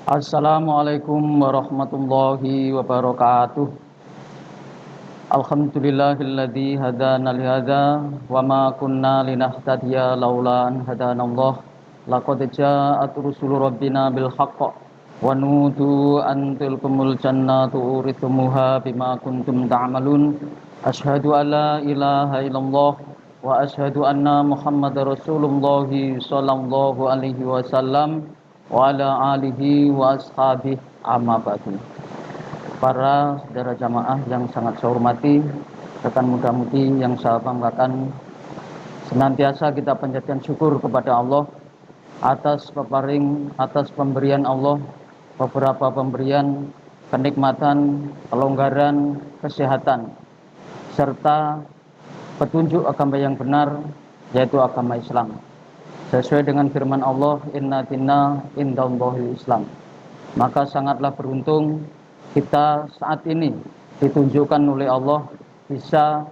Assalamualaikum warahmatullahi wabarakatuh. Alhamdulillahilladzi hadana li hadza wa ma kunna linahtadiya laula an hadanallah. Laqad ja'at rusulu rabbina bil haqq wa nudu an tilkumul jannatu urithumuha bima kuntum ta'malun. Asyhadu an la ilaha illallah wa asyhadu anna Muhammadar Rasulullah sallallahu alaihi wasallam wa ala alihi wa ashabihi amma ba'du. Para saudara jamaah yang sangat saya hormati, rekan muda-mudi yang saya banggakan, senantiasa kita panjatkan syukur kepada Allah atas pemberian Allah, beberapa pemberian kenikmatan, kelonggaran, kesehatan, serta petunjuk agama yang benar, yaitu agama Islam. Sesuai dengan firman Allah, inna dinna indallahil Islam. Maka sangatlah beruntung kita saat ini ditunjukkan oleh Allah bisa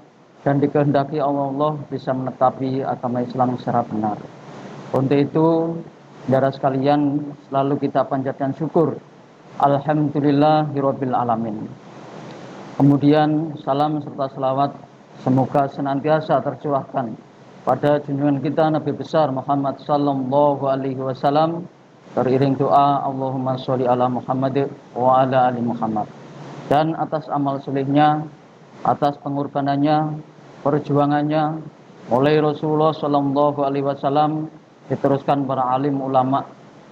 dan dikehendaki Allah bisa menetapi agama Islam secara benar. Untuk itu, saudara sekalian, selalu kita panjatkan syukur. Alhamdulillahirabbil alamin. Kemudian salam serta selawat semoga senantiasa tercurahkan pada junjungan kita Nabi besar Muhammad sallallahu alaihi wasallam, teriring doa Allahumma sholli ala Muhammad wa ala ali Muhammad, dan atas amal solehnya, atas pengorbanannya, perjuangannya mulai Rasulullah sallallahu alaihi wasallam diteruskan para alim ulama,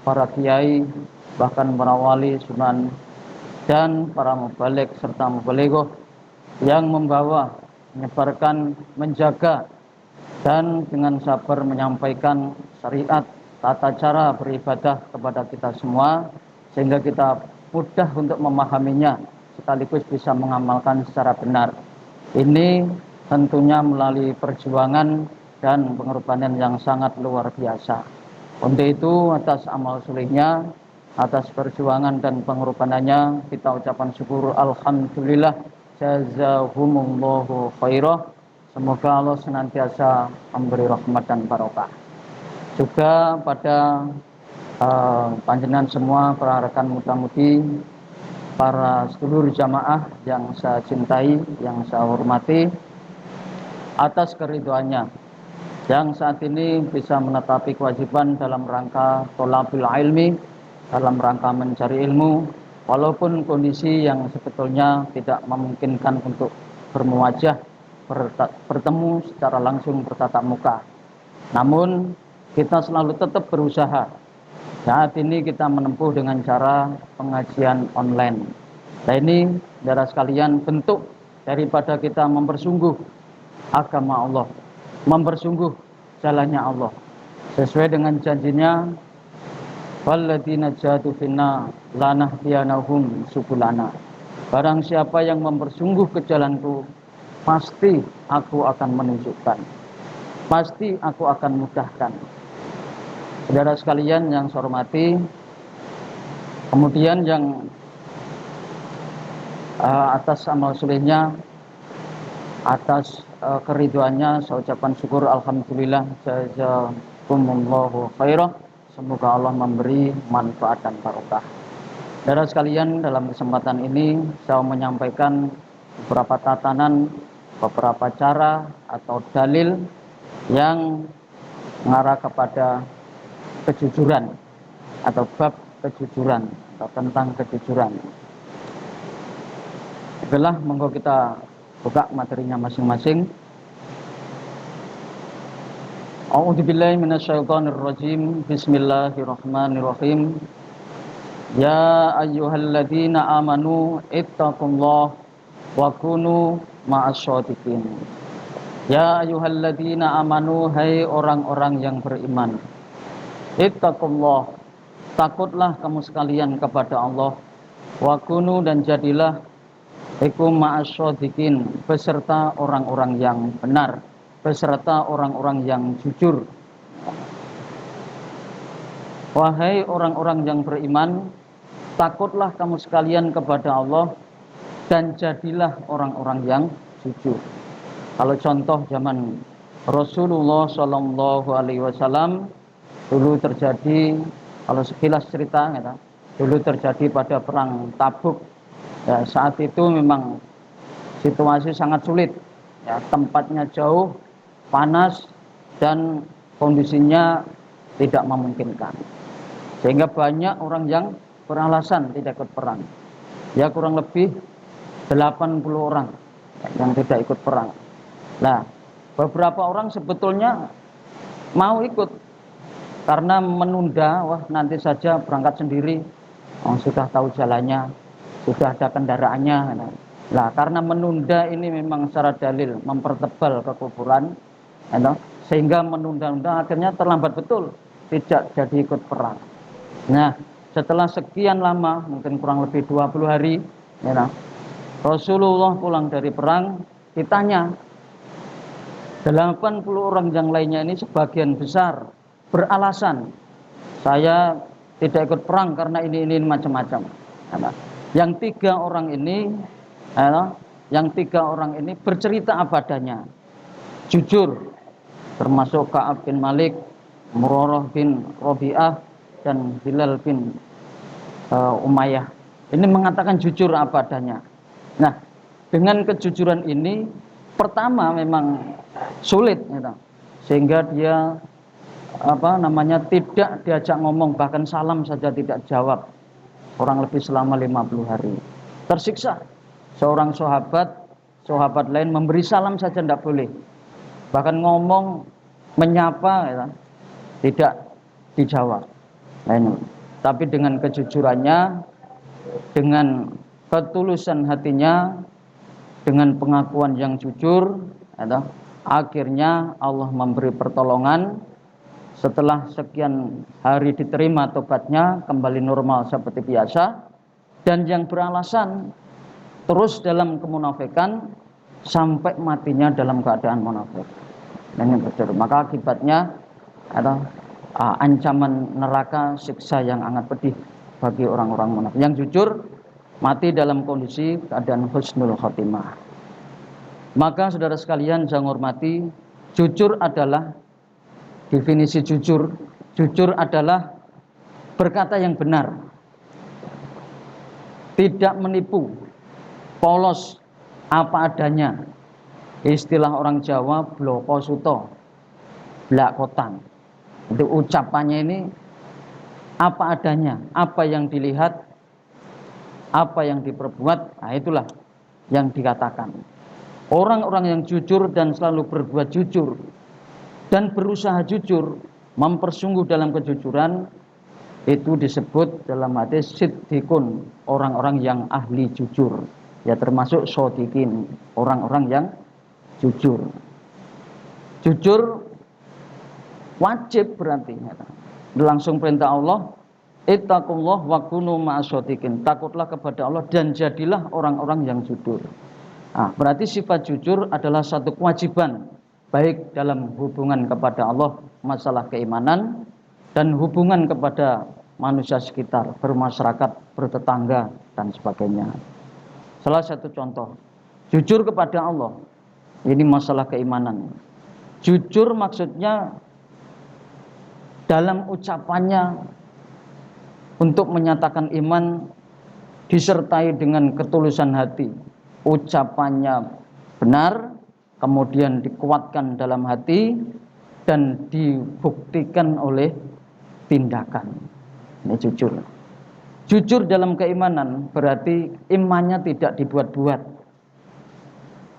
para kiai, bahkan para wali sunan dan para mubaligh serta mubalighah yang membawa, menyebarkan, menjaga dan dengan sabar menyampaikan syariat tata cara beribadah kepada kita semua, sehingga kita mudah untuk memahaminya sekaligus bisa mengamalkan secara benar. Ini tentunya melalui perjuangan dan pengorbanan yang sangat luar biasa. Untuk itu, atas amal solehnya, atas perjuangan dan pengorbanannya, kita ucapkan syukur alhamdulillah, jazahumullahu khairah. Semoga Allah senantiasa memberi rahmat dan barokah. Juga pada panjenengan semua, para rekan muda-mudi, para sedulur jamaah yang saya cintai, yang saya hormati, atas keridhoannya yang saat ini bisa menetapi kewajiban dalam rangka tholabul ilmi, dalam rangka mencari ilmu, walaupun kondisi yang sebetulnya tidak memungkinkan untuk bermuajah, bertemu secara langsung bertatap muka. Namun kita selalu tetap berusaha. Saat ini kita menempuh dengan cara pengajian online. Nah ini, saudara sekalian, bentuk daripada kita mempersungguh agama Allah, mempersungguh jalannya Allah. Sesuai dengan janjinya, walladzina jahadu finna lanahdiyanahum subulana. Barang siapa yang mempersungguh ke jalanku, pasti aku akan menunjukkan, pasti aku akan mudahkan. Saudara sekalian yang saya hormati, kemudian yang atas amal solehnya, atas keridhoannya, saya ucapkan syukur alhamdulillah, jazakumullahu khairah. Semoga Allah memberi manfaat dan barokah. Saudara sekalian, dalam kesempatan ini saya menyampaikan beberapa tatanan, beberapa cara atau dalil yang mengarah kepada kejujuran atau bab kejujuran atau tentang kejujuran. Baiklah, monggo kita buka materinya masing-masing. A'udzubillahi minasyaitonirrajim. Bismillahirrahmanirrahim. Ya ayyuhalladzina amanu ittaqullaha wa kunu ma'asyadiqin. Ya ayyuhalladzina amanu, hai orang-orang yang beriman. Ittaqullah, takutlah kamu sekalian kepada Allah. Wa kunu, dan jadilah ikum ma'asyadiqin, beserta orang-orang yang benar, beserta orang-orang yang jujur. Wahai orang-orang yang beriman, takutlah kamu sekalian kepada Allah dan jadilah orang-orang yang jujur. Kalau contoh zaman Rasulullah Shallallahu Alaihi Wasallam dulu terjadi, kalau sekilas cerita, dulu terjadi pada perang Tabuk. Ya, saat itu memang situasi sangat sulit, ya, tempatnya jauh, panas, dan kondisinya tidak memungkinkan. Sehingga banyak orang yang beralasan tidak ikut perang. Ya, kurang lebih 80 orang yang tidak ikut perang. Nah, beberapa orang sebetulnya mau ikut karena menunda, wah nanti saja berangkat sendiri, sudah tahu jalannya, sudah ada kendaraannya. Nah, karena menunda ini memang secara dalil mempertebal kekufuran, sehingga menunda-unda akhirnya terlambat betul, tidak jadi ikut perang. Nah, setelah sekian lama, mungkin kurang lebih 20 hari, Rasulullah pulang dari perang, ditanya, 80 orang yang lainnya ini sebagian besar beralasan, saya tidak ikut perang karena ini macam-macam. Yang tiga orang ini bercerita apa adanya, jujur, termasuk Ka'ab bin Malik, Murarah bin Rabi'ah, dan Hilal bin Umayyah. Ini mengatakan jujur apa adanya. Nah, dengan kejujuran ini pertama memang sulit, sehingga dia tidak diajak ngomong, bahkan salam saja tidak jawab, kurang lebih selama 50 hari. Tersiksa. Seorang sahabat lain memberi salam saja tidak boleh, bahkan ngomong, menyapa, tidak dijawab. Tapi dengan kejujurannya, dengan ketulusan hatinya, dengan pengakuan yang jujur, akhirnya Allah memberi pertolongan. Setelah sekian hari diterima tobatnya, kembali normal seperti biasa. Dan yang beralasan terus dalam kemunafikan sampai matinya dalam keadaan munafik. Maka akibatnya ada ancaman neraka, siksa yang sangat pedih bagi orang-orang munafik. Yang jujur mati dalam kondisi keadaan husnul khotimah. Maka saudara sekalian saya hormati, jujur adalah definisi jujur. Jujur adalah berkata yang benar, tidak menipu, polos, apa adanya. Istilah orang Jawa bloko suto, blak kotang. Itu ucapannya ini apa adanya, apa yang dilihat, apa yang diperbuat, nah itulah yang dikatakan. Orang-orang yang jujur dan selalu berbuat jujur dan berusaha jujur, mempersungguh dalam kejujuran, itu disebut dalam hadis siddiqun, orang-orang yang ahli jujur. Ya, termasuk shodiqin, orang-orang yang jujur. Jujur wajib berarti. Langsung perintah Allah, ittaqullah wa kunu ma'asyodiqin. Takutlah kepada Allah dan jadilah orang-orang yang jujur. Nah, berarti sifat jujur adalah satu kewajiban, baik dalam hubungan kepada Allah, masalah keimanan, dan hubungan kepada manusia sekitar, bermasyarakat, bertetangga, dan sebagainya. Salah satu contoh, jujur kepada Allah, ini masalah keimanan. Jujur maksudnya dalam ucapannya untuk menyatakan iman disertai dengan ketulusan hati. Ucapannya benar, kemudian dikuatkan dalam hati dan dibuktikan oleh tindakan. Ini jujur. Jujur dalam keimanan berarti imannya tidak dibuat-buat,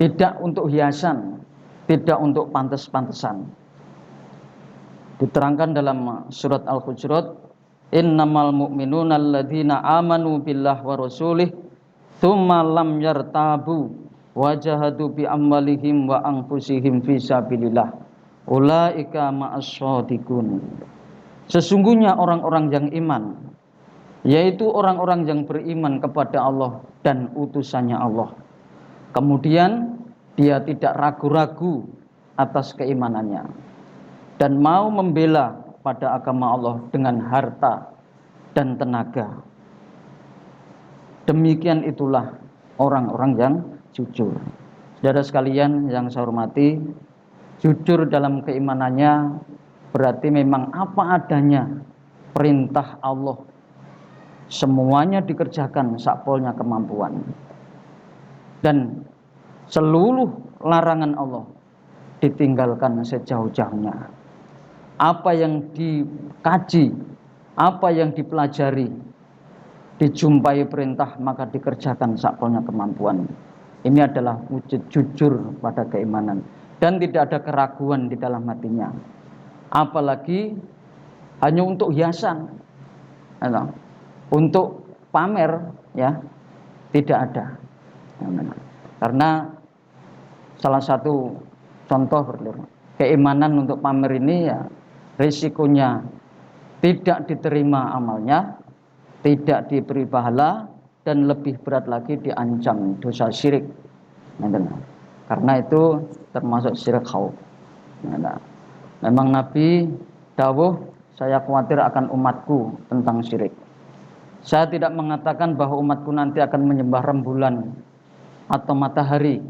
tidak untuk hiasan, tidak untuk pantes-pantesan. Diterangkan dalam surat Al-Hujurat, innamal mu'minuna alladzina amanu billah wa rasulih tsumma lam yartabu wajahadu bi amwalihim wa anfusihim fi sabilillah ulaika ma'asyadiqun. Sesungguhnya orang-orang yang iman, yaitu orang-orang yang beriman kepada Allah dan utusannya Allah, kemudian dia tidak ragu-ragu atas keimanannya dan mau membela pada agama Allah dengan harta dan tenaga. Demikian itulah orang-orang yang jujur. Saudara sekalian yang saya hormati, jujur dalam keimanannya berarti memang apa adanya perintah Allah semuanya dikerjakan sakpolnya kemampuan, dan seluruh larangan Allah ditinggalkan sejauh-jauhnya. Apa yang dikaji, apa yang dipelajari, dijumpai perintah maka dikerjakan sakpolnya kemampuan. Ini adalah wujud jujur pada keimanan, dan tidak ada keraguan di dalam hatinya. Apalagi hanya untuk hiasan, untuk pamer, ya, tidak ada. Karena salah satu contoh keimanan untuk pamer ini, ya, risikonya tidak diterima amalnya, tidak diberi pahala, dan lebih berat lagi diancam dosa syirik. Karena itu termasuk syirik khauf. Memang Nabi dawuh, saya khawatir akan umatku tentang syirik. Saya tidak mengatakan bahwa umatku nanti akan menyembah rembulan atau matahari,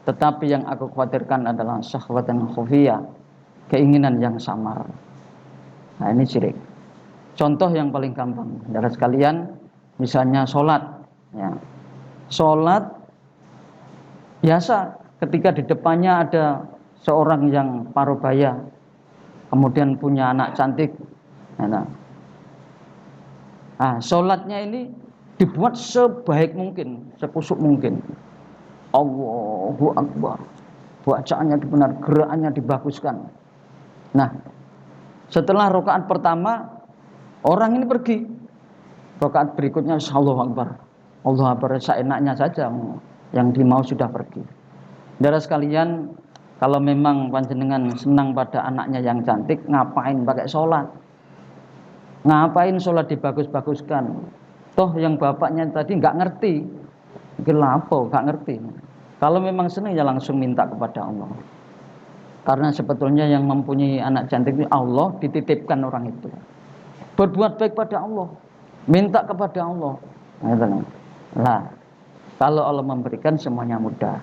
tetapi yang aku khawatirkan adalah syahwatan khufiyah, keinginan yang samar. Nah, ini syirik. Contoh yang paling gampang, saudara sekalian, misalnya sholat, ya. Sholat biasa ketika di depannya ada seorang yang parubaya, kemudian punya anak cantik, sholatnya ini dibuat sebaik mungkin, sekusuk mungkin. Allahu Akbar, bacaannya benar, gerakannya dibaguskan. Nah, setelah rakaat pertama, orang ini pergi. Rakaat berikutnya Allahu Akbar, Allahu Akbar, seenaknya saja, yang dimau sudah pergi. Saudara sekalian, kalau memang panjenengan senang pada anaknya yang cantik, ngapain pakai sholat? Ngapain sholat dibagus-baguskan? Toh yang bapaknya tadi nggak ngerti, gelapo, nggak ngerti. Kalau memang senang, ya langsung minta kepada Allah. Karena sebetulnya yang mempunyai anak cantik itu Allah, dititipkan orang itu. Berbuat baik pada Allah, minta kepada Allah. Nah, kalau Allah memberikan, semuanya mudah.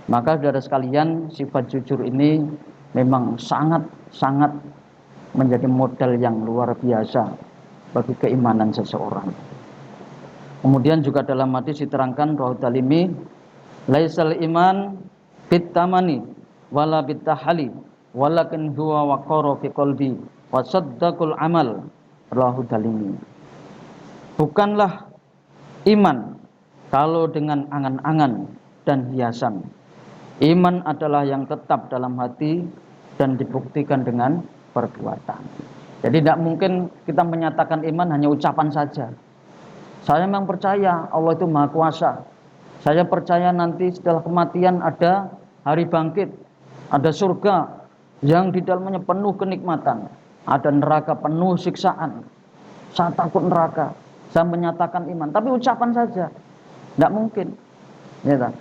Maka saudara sekalian, sifat jujur ini memang sangat menjadi modal yang luar biasa bagi keimanan seseorang. Kemudian juga dalam hadis diterangkan, rawahu Talimi, laisal iman bitamani wala bitahali walakin huwa waqara fi qalbi wa saddaqul amal, rawahu Talimi. Bukanlah iman kalau dengan angan-angan dan hiasan. Iman adalah yang tetap dalam hati dan dibuktikan dengan perbuatan. Jadi tidak mungkin kita menyatakan iman hanya ucapan saja. Saya memang percaya Allah itu Maha Kuasa. Saya percaya nanti setelah kematian ada hari bangkit, ada surga yang di dalamnya penuh kenikmatan, ada neraka penuh siksaan. Saya takut neraka. Saya menyatakan iman, tapi ucapan saja. Tidak mungkin. Ya,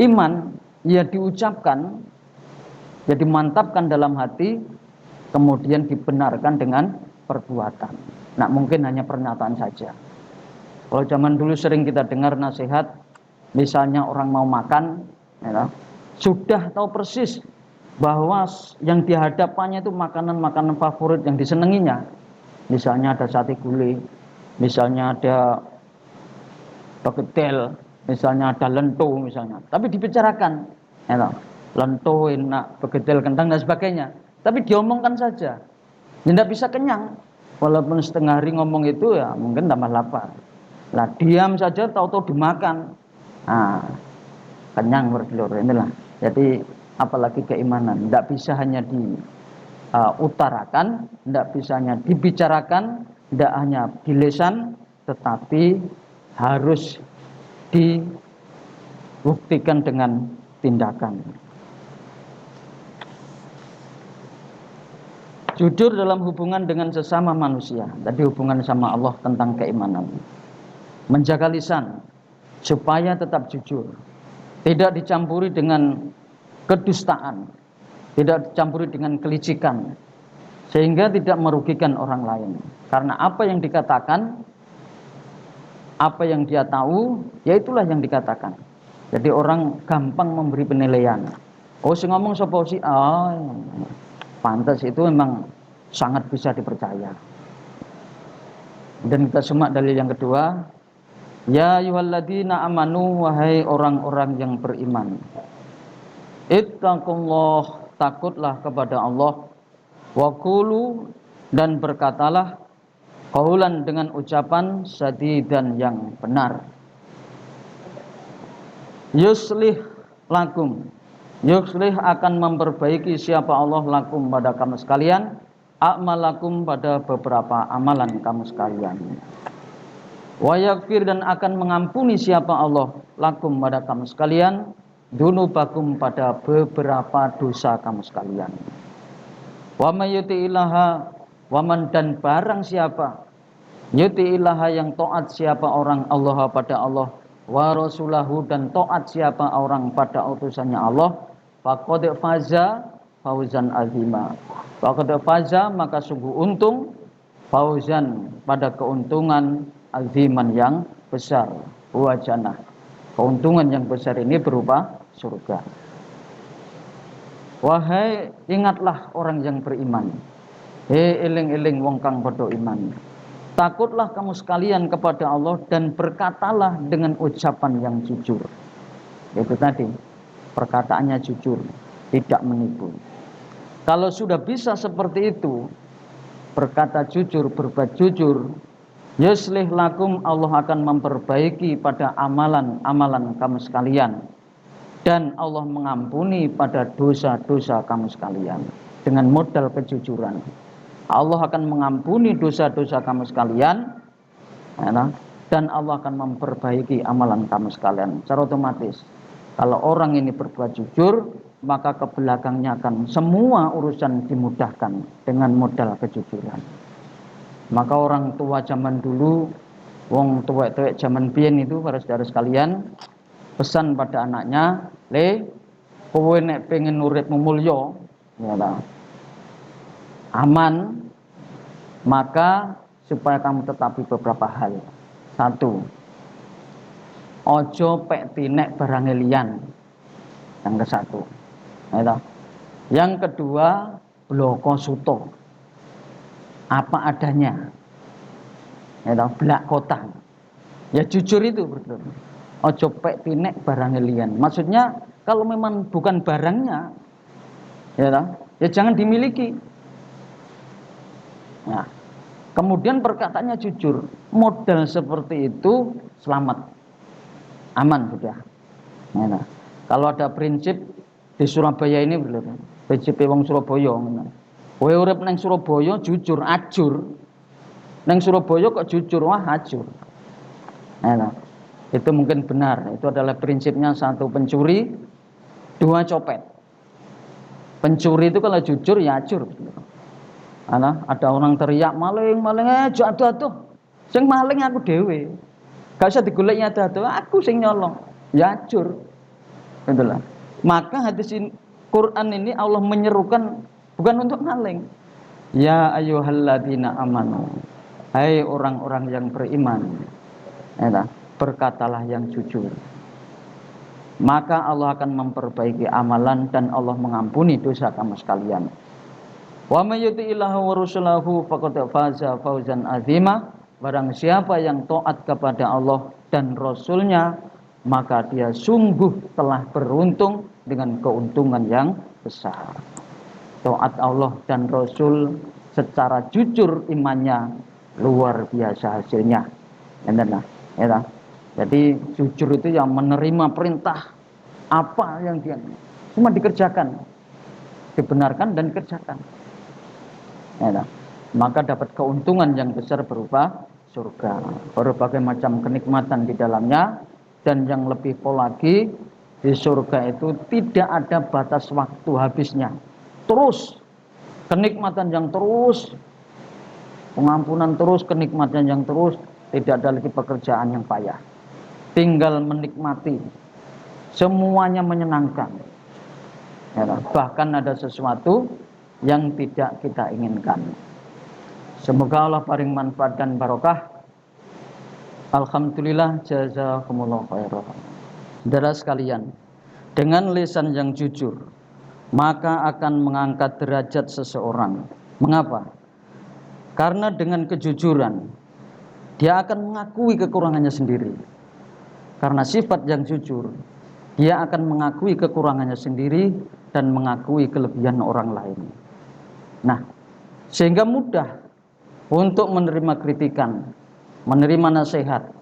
iman ya diucapkan, ya dimantapkan dalam hati, kemudian dibenarkan dengan perbuatan. Nah, mungkin hanya pernyataan saja. Kalau zaman dulu sering kita dengar nasihat, misalnya orang mau makan, ya, sudah tahu persis bahwa yang dihadapannya itu makanan-makanan favorit yang disenanginya. Misalnya ada sate gulai, misalnya ada begedel, misalnya ada lento misalnya. Tapi dibicarakan, ya, lento enak, begedel kentang dan sebagainya. Tapi diomongkan saja, tidak bisa kenyang. Walaupun setengah hari ngomong itu, ya mungkin tambah lapar. Lah diam saja, tahu-tahu dimakan. Nah, kenyang bertelur. Inilah. Jadi apalagi keimanan, tidak bisa hanya diutarakan, tidak bisa hanya dibicarakan, tidak hanya di lisan, tetapi harus dibuktikan dengan tindakan. Jujur dalam hubungan dengan sesama manusia, tadi hubungan sama Allah tentang keimanan. Menjaga lisan supaya tetap jujur, tidak dicampuri dengan kedustaan, tidak dicampuri dengan kelicikan, sehingga tidak merugikan orang lain. Karena apa yang dikatakan, apa yang dia tahu, ya itulah yang dikatakan. Jadi orang gampang memberi penilaian. Oh, si ngomong sapa si, pantas itu memang sangat bisa dipercaya. Dan kita simak dalil yang kedua, ya ayyuhalladzina amanu, wahai orang-orang yang beriman, ittaqullah, takutlah kepada Allah, wa qulu, dan berkatalah qaulan, dengan ucapan sadidan, yang benar. Yuslih lakum, yuslih, akan memperbaiki siapa Allah, lakum, pada kamu sekalian, a'malakum, pada beberapa amalan kamu sekalian. Wa yaghfir, dan akan mengampuni siapa Allah, lakum, pada kamu sekalian, dunubakum, pada beberapa dosa kamu sekalian. Wa may yuti'illaha, waman, dan barang siapa yuti'illaha, yang taat siapa orang Allah, pada Allah, wa rasulahu, dan taat siapa orang pada utusannya Allah, faqad faza fauzan azima. Faqad faza, maka sungguh untung, fauzan, pada keuntungan, aziman, yang besar, wa jannah, keuntungan yang besar ini berupa surga. Wahai, ingatlah orang yang beriman, eling-eling wong kang padha iman, takutlah kamu sekalian kepada Allah, dan berkatalah dengan ucapan yang jujur. Itu tadi, perkataannya jujur, tidak menipu. Kalau sudah bisa seperti itu, berkata jujur, berbuat jujur, yuslih lakum, Allah akan memperbaiki pada amalan-amalan kamu sekalian, dan Allah mengampuni pada dosa-dosa kamu sekalian. Dengan modal kejujuran, Allah akan mengampuni dosa-dosa kamu sekalian, dan Allah akan memperbaiki amalan kamu sekalian. Secara otomatis, kalau orang ini berbuat jujur, maka ke belakangnya akan semua urusan dimudahkan dengan modal kejujuran. Maka orang tua zaman dulu, wong tuwek-tuwek zaman biyen itu, para saudara sekalian, pesan pada anaknya, le, kowe nek pengen uripmu mulya, ya, aman, maka supaya kamu tetapi beberapa hal. Satu, ojo pek tinek barang liyan. Yang ke satu, ya. Yang kedua, bloko suto, apa adanya, ya, belak kota. Ya jujur itu, betul. Ojo pek tinek barang liyan. Maksudnya kalau memang bukan barangnya, ya jangan dimiliki. Nah, kemudian perkataannya jujur, modal seperti itu selamat, aman sudah. Nah, kalau ada prinsip di Surabaya ini, prinsip wong Surabaya, kowe urip nang Surabaya jujur, ajur. Nang Surabaya kok jujur, wah ajur. Nah, itu mungkin benar. Itu adalah prinsipnya, satu pencuri, dua copet. Pencuri itu kalau jujur ya ajur. Ada orang teriak maling, jatuh. Sing maling aku dewe. Gak usah digoleki ado-ado, aku sing nyolong. Ya ajur. Itulah. Maka hadis Quran ini Allah menyerukan bukan untuk maling. Ya ayyuhalladzina amanu. Hai orang-orang yang beriman. Berkatalah yang jujur, maka Allah akan memperbaiki amalan dan Allah mengampuni dosa kamu sekalian. Wa may yuti'illaha wa rasulahu faqad faza fauzan azima. Barang siapa yang taat kepada Allah dan Rasulnya, maka dia sungguh telah beruntung dengan keuntungan yang besar. Taat Allah dan Rasul secara jujur imannya, luar biasa hasilnya. Ya. Jadi jujur itu yang menerima perintah, apa yang dia cuma dikerjakan, dibenarkan dan dikerjakan. Ya, maka dapat keuntungan yang besar berupa surga, berbagai macam kenikmatan di dalamnya, dan yang lebih pol lagi, di surga itu tidak ada batas waktu habisnya. Terus kenikmatan yang terus, pengampunan terus, kenikmatan yang terus, tidak ada lagi pekerjaan yang payah. Tinggal menikmati, semuanya menyenangkan. Ya, bahkan ada sesuatu yang tidak kita inginkan. Semoga Allah paling manfaat dan barokah. Alhamdulillah, jazakumullah khairan. Saudara sekalian, dengan lisan yang jujur, maka akan mengangkat derajat seseorang. Mengapa? Karena dengan kejujuran dia akan mengakui kekurangannya sendiri. Karena sifat yang jujur, dia akan mengakui kekurangannya sendiri dan mengakui kelebihan orang lain. Nah, sehingga mudah untuk menerima kritikan, menerima nasihat,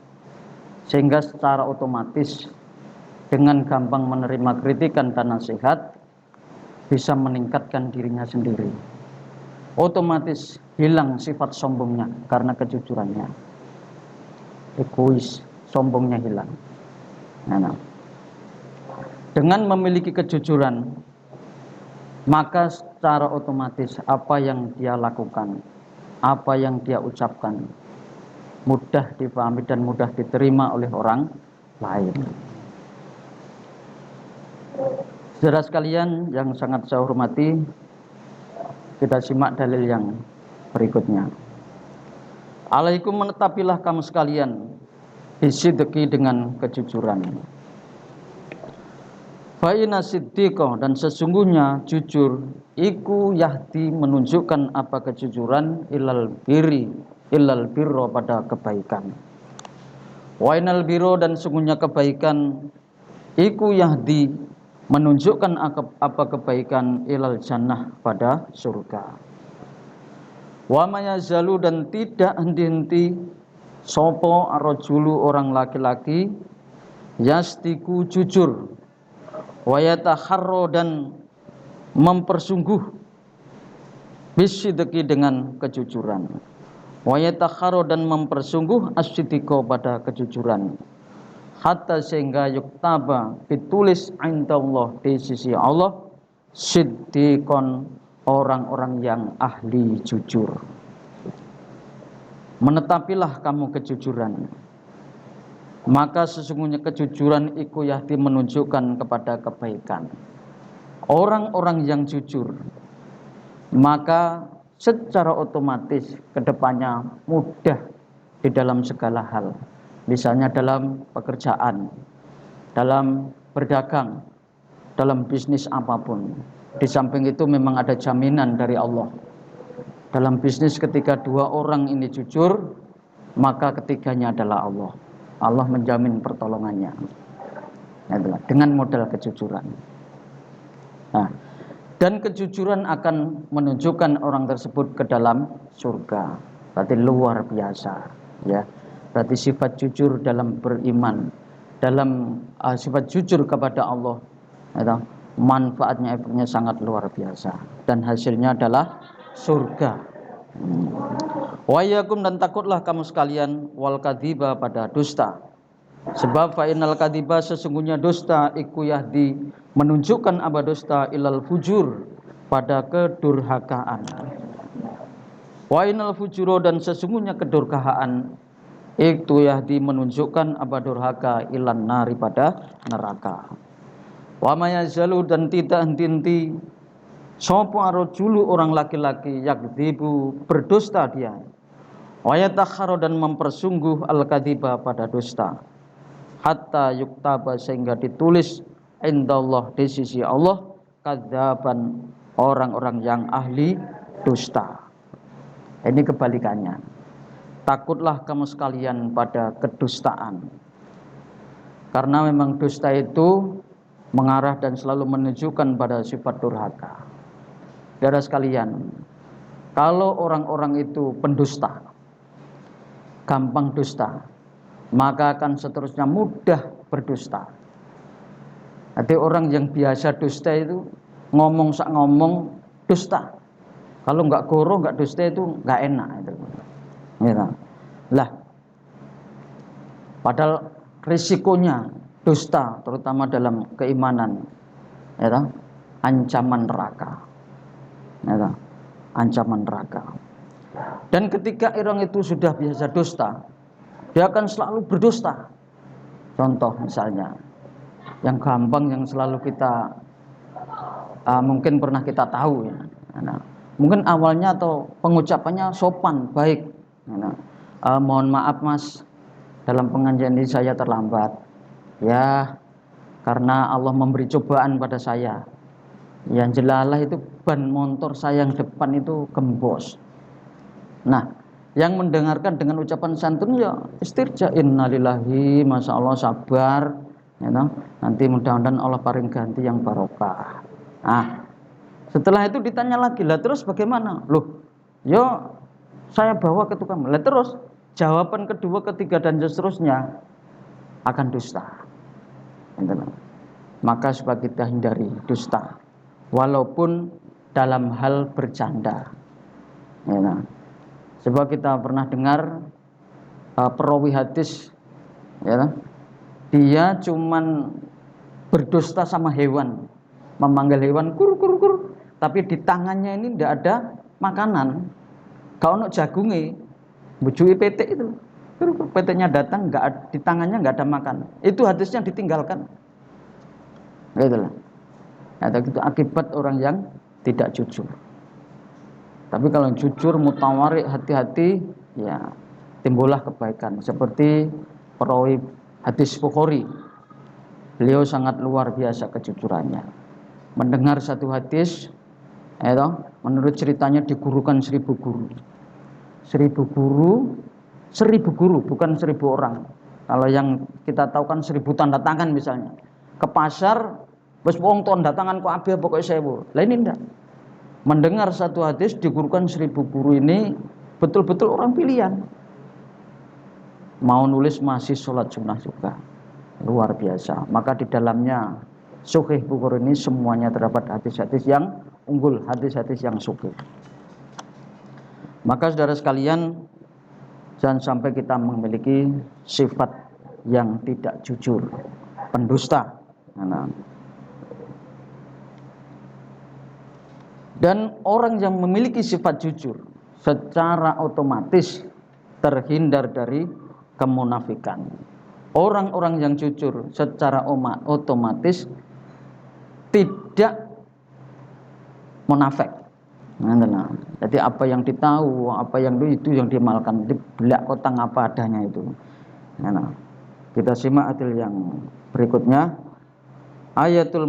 sehingga secara otomatis dengan gampang menerima kritikan dan nasihat bisa meningkatkan dirinya sendiri. Otomatis hilang sifat sombongnya karena kejujurannya. Egois, sombongnya hilang. Nah, dengan memiliki kejujuran, maka secara otomatis apa yang dia lakukan, apa yang dia ucapkan mudah dipahami dan mudah diterima oleh orang lain. Saudara sekalian yang sangat saya hormati, kita simak dalil yang berikutnya. Alaikum, menetapilah kamu sekalian bisidqi, dengan kejujuran. Fa inna siddiqah, dan sesungguhnya jujur iku yahdi, menunjukkan apa kejujuran, ilal birro, pada kebaikan. Wa inal birro, dan sesungguhnya kebaikan iku yahdi, menunjukkan apa kebaikan, ilal jannah, pada surga. Wa mayazalu, dan tidak henti-henti sopo arrojulu, orang laki-laki, yastiku, jujur, wa yatakharro, dan mempersungguh, bisidqi, dengan kejujuran, wa yatakharro, dan mempersungguh, as-sidqa, pada kejujuran, hatta sehingga yuktaba, ditulis, indallah, di sisi Allah, siddiqon, orang-orang yang ahli jujur. Menetapilah kamu kejujuran, maka sesungguhnya kejujuran iku yahdi, menunjukkan kepada kebaikan. Orang-orang yang jujur, maka secara otomatis kedepannya mudah di dalam segala hal. Misalnya dalam pekerjaan, dalam berdagang, dalam bisnis apapun. Di samping itu memang ada jaminan dari Allah. Dalam bisnis ketika dua orang ini jujur, maka ketiganya adalah Allah. Allah menjamin pertolongannya. Dengan modal kejujuran. Nah, dan kejujuran akan menunjukkan orang tersebut ke dalam surga. Berarti luar biasa, ya. Berarti sifat jujur dalam beriman, dalam sifat jujur kepada Allah, ya, manfaatnya, efeknya sangat luar biasa, dan hasilnya adalah surga. Wa yakum, dan takutlah kamu sekalian, wal kadhiba, pada dusta. Sebab fa'inal kadhiba, sesungguhnya dusta, iku yahdi, menunjukkan apa dusta, ilal fujur, pada kedurhakaan. Wa inal fujuro, dan sesungguhnya kedurhakaan, iku yahdi, menunjukkan apa durhaka, ilan nari, pada neraka. Wa mayazalu, dan tidak henti-henti sopo arojulu, orang laki-laki, yakdzibu, berdusta dia. Wa yatakharo, dan mempersungguh al-kadhiba, pada dusta, hatta yuktaba, sehingga ditulis, indallah, di sisi Allah, kadzaban, orang-orang yang ahli dusta. Ini kebalikannya. Takutlah kamu sekalian pada kedustaan, karena memang dusta itu mengarah dan selalu menunjukkan pada sifat durhaka. Saudara sekalian, kalau orang-orang itu pendusta, gampang dusta, maka akan seterusnya mudah berdusta. Jadi orang yang biasa dusta itu ngomong sak ngomong dusta. Kalau nggak goro, nggak dusta itu nggak enak itu. Gitu. Lah, padahal risikonya dusta, terutama dalam keimanan, ya, ancaman neraka, ya, ancaman neraka. Dan ketika orang itu sudah biasa dusta, dia akan selalu berdusta. Contoh misalnya, yang gampang, yang selalu kita mungkin pernah kita tahu, ya. Nah, mungkin awalnya atau pengucapannya sopan, baik. Nah, mohon maaf mas, dalam pengajian ini saya terlambat. Ya, karena Allah memberi cobaan pada saya. Yang jelalah itu ban motor saya yang depan itu gembos. Nah, yang mendengarkan dengan ucapan santun ya istirja, innalillahi, masya Allah, sabar, ya toh. Nanti mudah-mudahan Allah paring ganti yang barokah. Nah, setelah itu ditanya lagi, lah terus bagaimana? Loh, yo saya bawa ke tukang. Lah terus jawaban kedua, ketiga dan seterusnya akan dusta. Gitu loh. Maka supaya kita hindari dusta, walaupun dalam hal bercanda. Ya, nah. Sebab kita pernah dengar perawi hadis, ya, dia cuman berdusta sama hewan, memanggil hewan kur kur kur, tapi di tangannya ini tidak ada makanan. Kalau nak jagungi, bujui PT itu, PT-nya datang, nggak di tangannya nggak ada makan. Itu hadisnya ditinggalkan. Gitu lah. Itu akibat orang yang tidak jujur. Tapi kalau jujur, mutawarik, hati-hati, ya timbullah kebaikan. Seperti perawi hadis Bukhari, beliau sangat luar biasa kejujurannya. Mendengar satu hadis, menurut ceritanya digurukan 1000 guru. 1000 guru, 1000 guru, bukan 1000 orang. Kalau yang kita tahu kan 1000 tanda tangan misalnya. Ke pasar, bos wong tanda tangan kok abeh pokoknya 1000. Lah ini enggak. Mendengar satu hadis digurukan 1000 guru ini betul-betul orang pilihan. Mau nulis masih sholat sunnah juga. Luar biasa. Maka di dalamnya Sahih Bukhari ini semuanya terdapat hadis-hadis yang unggul, hadis-hadis yang sahih. Maka saudara sekalian, jangan sampai kita memiliki sifat yang tidak jujur, pendusta. Dan orang yang memiliki sifat jujur secara otomatis terhindar dari kemunafikan. Orang-orang yang jujur secara otomatis tidak munafik. Jadi apa yang ditahu, apa yang itu yang diamalkan, dibelak kotang apa adanya itu. Kita simak adil yang berikutnya. Ayatul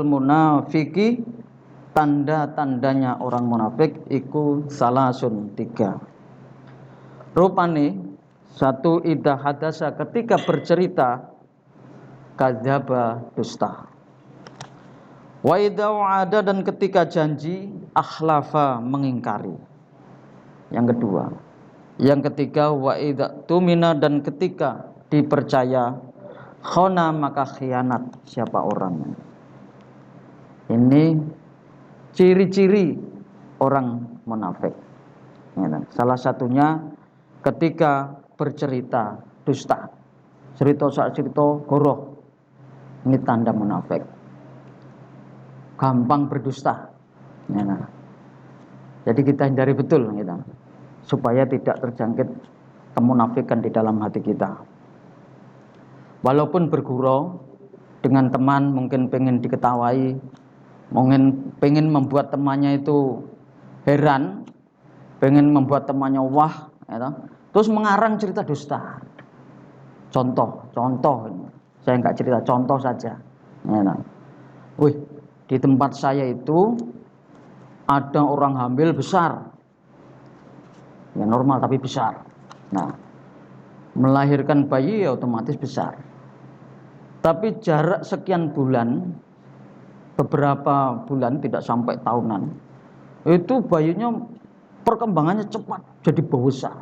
munafiki, tanda-tandanya orang munafik iku salasun 3. Rupane satu, idza hadasa, ketika bercerita, kadzaba, dusta. Wa idza wa'ada, dan ketika janji, akhlafa, mengingkari. Yang kedua. Yang ketiga, wa idza tumina, dan ketika dipercaya, khona, maka khianat. Siapa orangnya? Ini ciri-ciri orang munafik. Salah satunya ketika bercerita dusta, cerita goroh, ini tanda munafik. Gampang berdusta. Jadi kita hindari betul, supaya tidak terjangkit kemunafikan di dalam hati kita. Walaupun bergurau dengan teman, mungkin pengen diketawai, mungkin pengen membuat temannya itu heran, pengen membuat temannya wah, terus mengarang cerita dusta. Contoh, saya nggak cerita, contoh saja. Wih, di tempat saya itu ada orang hamil besar, ya normal tapi besar. Melahirkan bayi ya otomatis besar. Tapi jarak sekian bulan, beberapa bulan, tidak sampai tahunan, itu bayinya perkembangannya cepat, jadi besar.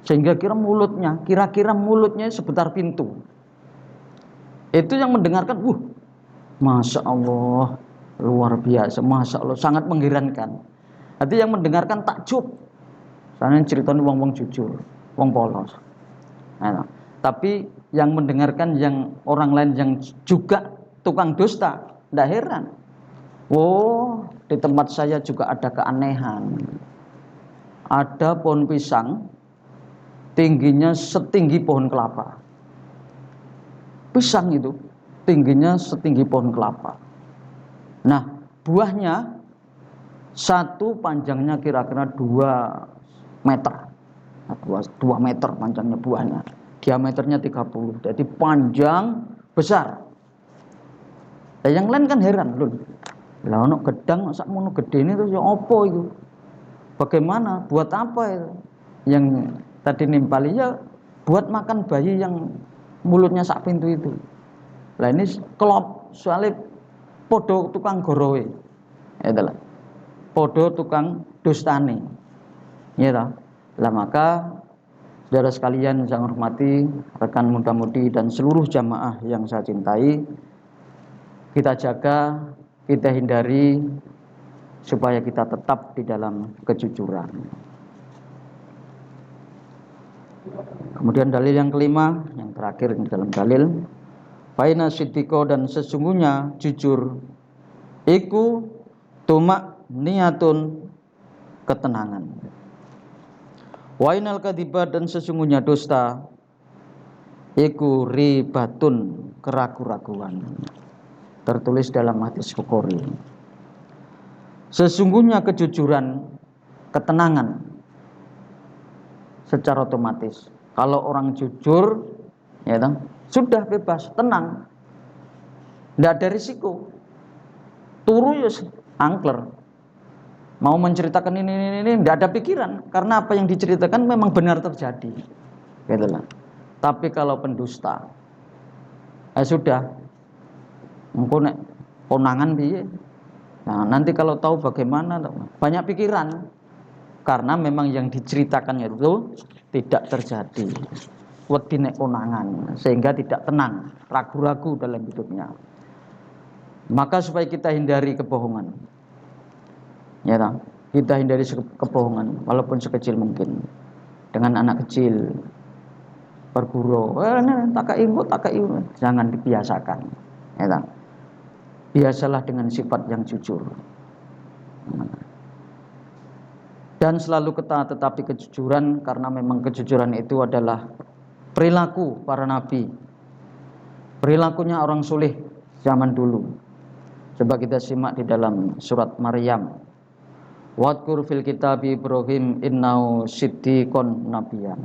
Sehingga kira-kira mulutnya sebentar pintu. Itu yang mendengarkan, Masya Allah, luar biasa, Masya Allah, sangat mengherankan. Nanti yang mendengarkan takjub. Soalnya ceritanya wong jujur, wong polos. Tapi yang mendengarkan yang orang lain yang juga tukang dusta, tidak heran. Di tempat saya juga ada keanehan. Ada pohon pisang, tingginya setinggi pohon kelapa. Pisang itu tingginya setinggi pohon kelapa. Nah, buahnya satu panjangnya kira-kira 2 meter. 2 meter panjangnya buahnya. Diameternya 30. Jadi panjang, besar. Yang lain kan heran, loh. Lah ono gedang sak mono gede ini terus ya apa itu? Bagaimana? Buat apa itu? Yang tadi nimpali ya buat makan bayi yang mulutnya sak pintu itu. Lah ini kelop soalnya podo tukang gorowe. Itulah. Podo tukang dustane. Ya toh. Lah maka saudara sekalian yang saya hormati, rekan muda-mudi dan seluruh jamaah yang saya cintai, kita jaga, kita hindari supaya kita tetap di dalam kejujuran. Kemudian dalil yang kelima, yang terakhir di dalam dalil, faina siddiqo, dan sesungguhnya jujur iku tumak niatun, ketenangan. Wainal kadiba, dan sesungguhnya dusta iku ribatun, keraguan-raguan. Tertulis dalam hadis Bukhari. Sesungguhnya kejujuran, ketenangan secara otomatis. Kalau orang jujur, ya kan, sudah bebas, tenang, tidak ada risiko. Turu ya angker. Mau menceritakan ini, tidak ada pikiran, karena apa yang diceritakan memang benar terjadi. Gitu lah. Tapi kalau pendusta, sudah, engko nek konangan piye? Nah, nanti kalau tahu bagaimana, banyak pikiran, karena memang yang diceritakannya itu tidak terjadi. Wedi nek konangan, sehingga tidak tenang, ragu-ragu dalam hidupnya. Maka supaya kita hindari kebohongan, ya tak? Kita hindari kebohongan, walaupun sekecil mungkin. Dengan anak kecil, bergurau, takai, jangan dibiasakan, ya tak? Biasalah dengan sifat yang jujur. Dan selalu ketaat, tetapi kejujuran, karena memang kejujuran itu adalah perilaku para nabi, perilakunya orang soleh zaman dulu. Coba kita simak di dalam surat Maryam. Wadkur fil kitab Ibrahim innahu siddiqon nabiyyan.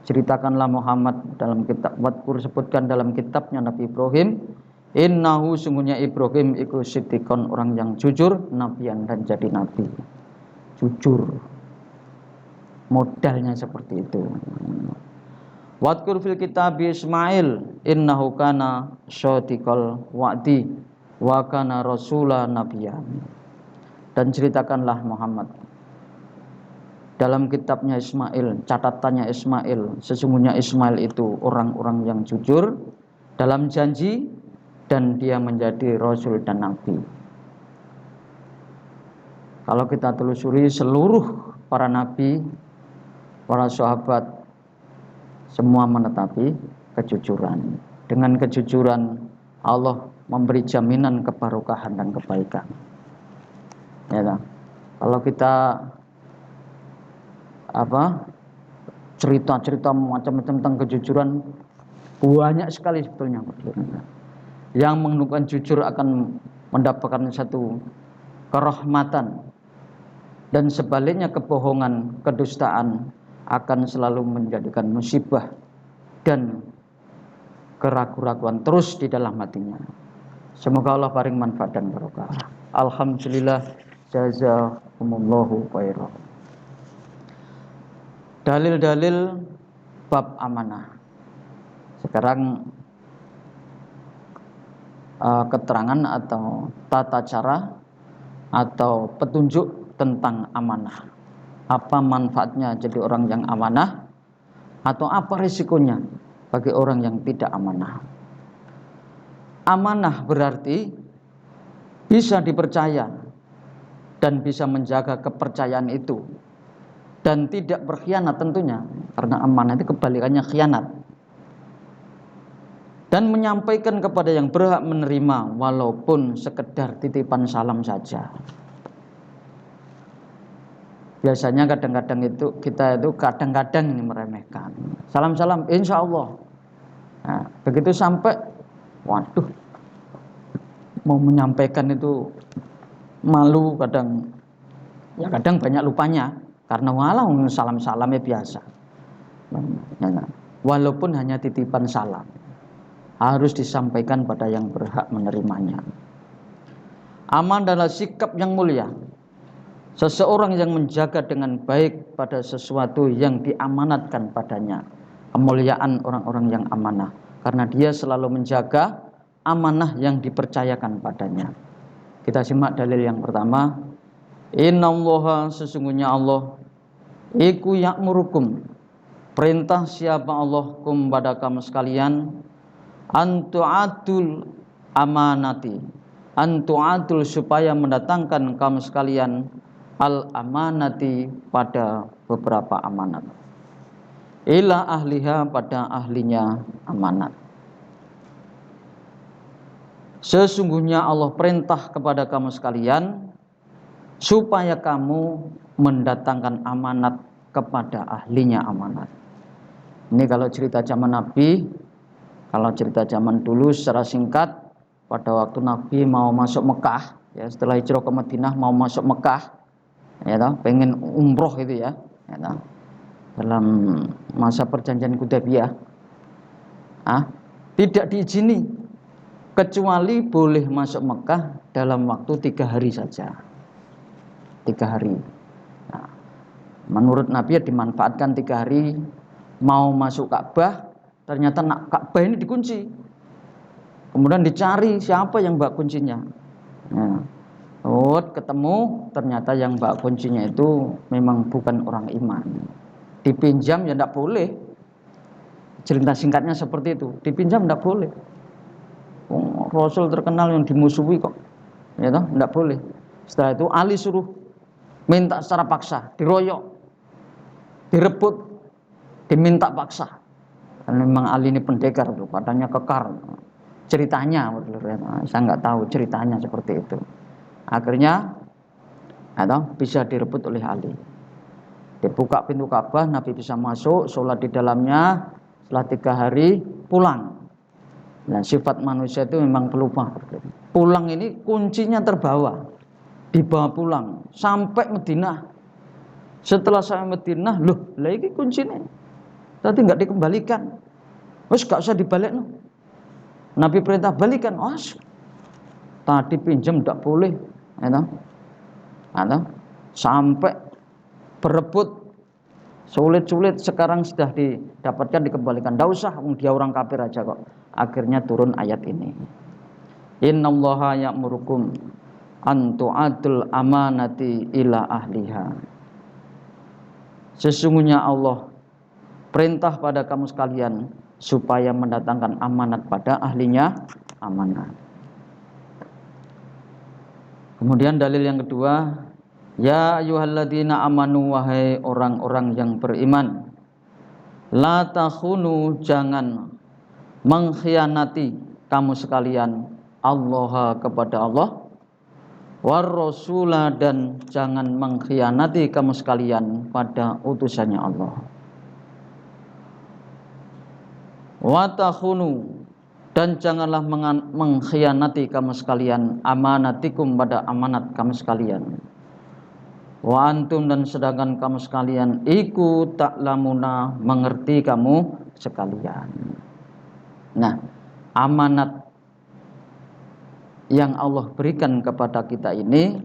Ceritakanlah Muhammad dalam kitab, wadkur, sebutkan dalam kitabnya Nabi Ibrahim, innahu, sungguhnya Ibrahim iku siddiqon, orang yang jujur, nabiyyan, dan jadi nabi. Jujur, modalnya seperti itu. Wadkur fil kitab Ismail innahu kana shadiqal wa'di wa kana rasula nabiyyan. Dan ceritakanlah Muhammad dalam kitabnya Ismail, catatannya Ismail, sesungguhnya Ismail itu orang-orang yang jujur dalam janji, dan dia menjadi rasul dan nabi. Kalau kita telusuri seluruh para nabi, para sahabat, semua menetapi kejujuran. Dengan kejujuran Allah memberi jaminan keberkahan dan kebaikan. Ya tak? Kalau kita cerita-cerita macam-macam tentang kejujuran, banyak sekali sebetulnya. Yang menunjukkan jujur akan mendapatkan satu kerahmatan, dan sebaliknya kebohongan, kedustaan akan selalu menjadikan musibah dan keraguan-raguan terus di dalam hatinya. Semoga Allah paring manfaat dan barokah. Alhamdulillah, jazakumullahu khairan. Dalil-dalil bab amanah. Sekarang keterangan atau tata cara atau petunjuk tentang amanah. Apa manfaatnya jadi orang yang amanah, atau apa risikonya bagi orang yang tidak amanah. Amanah berarti bisa dipercaya dan bisa menjaga kepercayaan itu, dan tidak berkhianat tentunya, karena amanah itu kebalikannya khianat. Dan menyampaikan kepada yang berhak menerima, walaupun sekedar titipan salam saja. Biasanya kadang-kadang itu kita itu kadang-kadang ini meremehkan. Salam-salam, insya Allah. Nah, begitu sampai, waduh, mau menyampaikan itu malu kadang. Ya kadang banyak lupanya, karena walau salam-salamnya biasa. Walaupun hanya titipan salam, harus disampaikan pada yang berhak menerimanya. Aman adalah sikap yang mulia. Seseorang yang menjaga dengan baik pada sesuatu yang diamanatkan padanya, kemuliaan orang-orang yang amanah, karena dia selalu menjaga amanah yang dipercayakan padanya. Kita simak dalil yang pertama. Innallaha, sesungguhnya Allah, iku ya'murukum, perintah siapa Allah kum pada kamu sekalian, antu'adul amanati, antu'adul, supaya mendatangkan kamu sekalian al amanati, pada beberapa amanat, ila ahliha, pada ahlinya amanat. Sesungguhnya Allah perintah kepada kamu sekalian supaya kamu mendatangkan amanat kepada ahlinya amanat. Ini kalau cerita zaman Nabi. Kalau cerita zaman dulu secara singkat, pada waktu Nabi mau masuk Mekah, ya, setelah hijrah ke Madinah mau masuk Mekah, ya toh, pengen umroh itu ya toh, dalam masa perjanjian Hudaybiyah, tidak diizini kecuali boleh masuk Mekah dalam waktu 3 hari saja. 3 hari. Nah, menurut Nabi ya dimanfaatkan 3 hari, mau masuk Ka'bah, ternyata Ka'bah ini dikunci. Kemudian dicari siapa yang bawa kuncinya. Nah, ketemu, ternyata yang bawa kuncinya itu memang bukan orang iman. Dipinjam ya tidak boleh. Cerita singkatnya seperti itu. Dipinjam tidak boleh. Rasul terkenal yang dimusuhi kok, ya toh, tidak boleh. Setelah itu Ali suruh minta secara paksa, diroyok, direbut, diminta paksa. Karena memang Ali ini pendekar tuh, badannya kekar. Ceritanya, saya nggak tahu ceritanya seperti itu. Akhirnya bisa direbut oleh Ali. Dibuka pintu Ka'bah, Nabi bisa masuk, sholat di dalamnya. Setelah 3 hari pulang. Nah, sifat manusia itu memang pelupa. Pulang ini kuncinya terbawa, dibawa pulang sampai Madinah. Setelah sampai Madinah, loh, lagi kuncinya tadi nggak dikembalikan. Wes gak usah dibalik. Nabi perintah balikan. Tadi pinjam tidak boleh, sampai berebut sulit-sulit, sekarang sudah didapatkan, dikembalikan. Tidak usah, dia orang kafir aja kok. Akhirnya turun ayat ini. Innallaha ya'murukum an tu'atul amanati ila ahliha. Sesungguhnya Allah perintah pada kamu sekalian supaya mendatangkan amanat pada ahlinya amanat. Kemudian dalil yang kedua, ya ayyuhalladzina amanu, wahai orang-orang yang beriman, la takhunu, jangan mengkhianati kamu sekalian Allah, kepada Allah, war rasulah, dan jangan mengkhianati kamu sekalian pada utusannya Allah. Wa takhunu, dan janganlah mengkhianati kamu sekalian amanatikum, pada amanat kamu sekalian. Wa antum, dan sedangkan kamu sekalian iku ta'lamuna, mengerti kamu sekalian. Nah, amanat yang Allah berikan kepada kita ini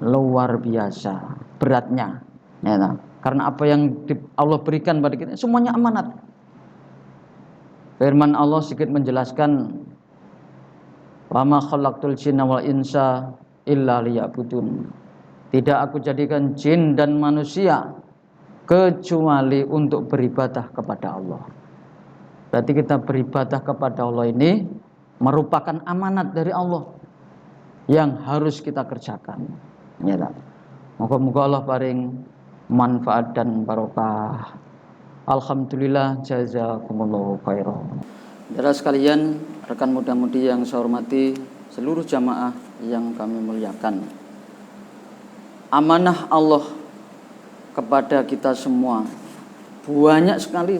luar biasa beratnya, ya, karena apa yang Allah berikan pada kita semuanya amanat. Firman Allah sedikit menjelaskan, wa ma khalaqtul jinna wal insa illa liya'budun. Tidak aku jadikan jin dan manusia kecuali untuk beribadah kepada Allah. Berarti kita beribadah kepada Allah ini merupakan amanat dari Allah yang harus kita kerjakan. Ya, moga-moga Allah paring manfaat dan barokah. Alhamdulillah, jazakumullahu khairan. Saudara sekalian, rekan muda-mudi yang saya hormati, seluruh jamaah yang kami muliakan, amanah Allah kepada kita semua banyak sekali,